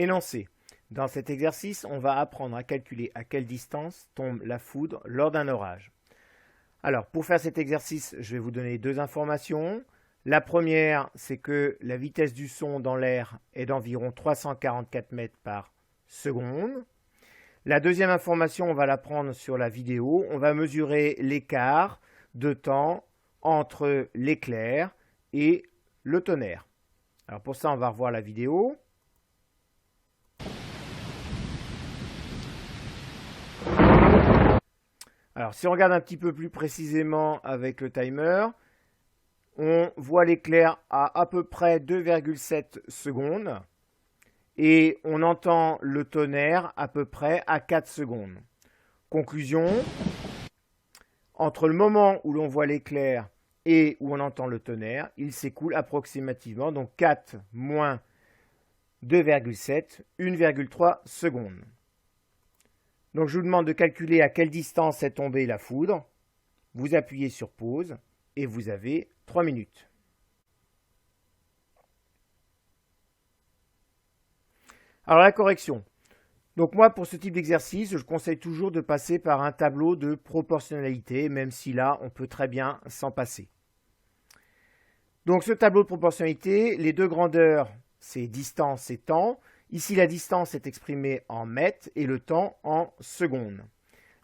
Énoncé. Dans cet exercice, on va apprendre à calculer à quelle distance tombe la foudre lors d'un orage. Alors, pour faire cet exercice, je vais vous donner deux informations. La première, c'est que la vitesse du son dans l'air est d'environ 344 mètres par seconde. La deuxième information, on va la prendre sur la vidéo. On va mesurer l'écart de temps entre l'éclair et le tonnerre. Alors pour ça, on va revoir la vidéo. Alors si on regarde un petit peu plus précisément avec le timer, on voit l'éclair à peu près 2,7 secondes et on entend le tonnerre à peu près à 4 secondes. Conclusion, entre le moment où l'on voit l'éclair et où on entend le tonnerre, il s'écoule approximativement, donc 4 moins 2,7, 1,3 secondes. Donc je vous demande de calculer à quelle distance est tombée la foudre. Vous appuyez sur pause et vous avez 3 minutes. Alors la correction. Donc moi pour ce type d'exercice, je conseille toujours de passer par un tableau de proportionnalité, même si là on peut très bien s'en passer. Donc ce tableau de proportionnalité, les deux grandeurs, c'est distance et temps. Ici, la distance est exprimée en mètres et le temps en secondes.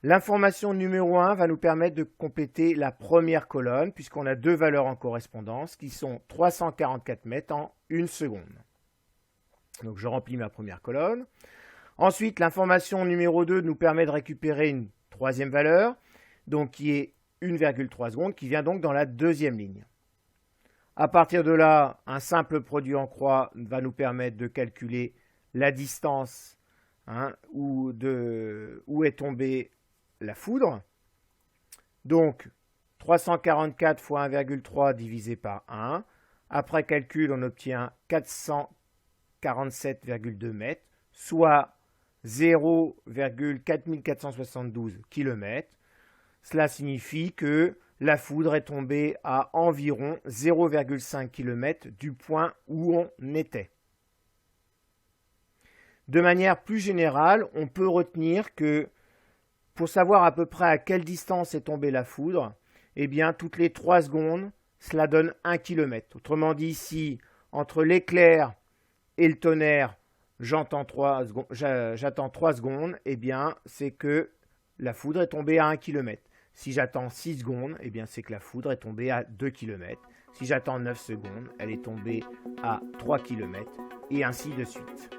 L'information numéro 1 va nous permettre de compléter la première colonne, puisqu'on a deux valeurs en correspondance, qui sont 344 mètres en 1 seconde. Donc, je remplis ma première colonne. Ensuite, l'information numéro 2 nous permet de récupérer une troisième valeur, donc qui est 1,3 secondes, qui vient donc dans la deuxième ligne. À partir de là, un simple produit en croix va nous permettre de calculer la distance où est tombée la foudre. Donc, 344 fois 1,3 divisé par 1. Après calcul, on obtient 447,2 mètres, soit 0,4472 km. Cela signifie que la foudre est tombée à environ 0,5 km du point où on était. De manière plus générale, on peut retenir que pour savoir à peu près à quelle distance est tombée la foudre, eh bien, toutes les 3 secondes, cela donne 1 km. Autrement dit, si entre l'éclair et le tonnerre, j'attends 3 secondes, eh bien, c'est que la foudre est tombée à 1 km. Si j'attends 6 secondes, eh bien, c'est que la foudre est tombée à 2 km. Si j'attends 9 secondes, elle est tombée à 3 km, et ainsi de suite.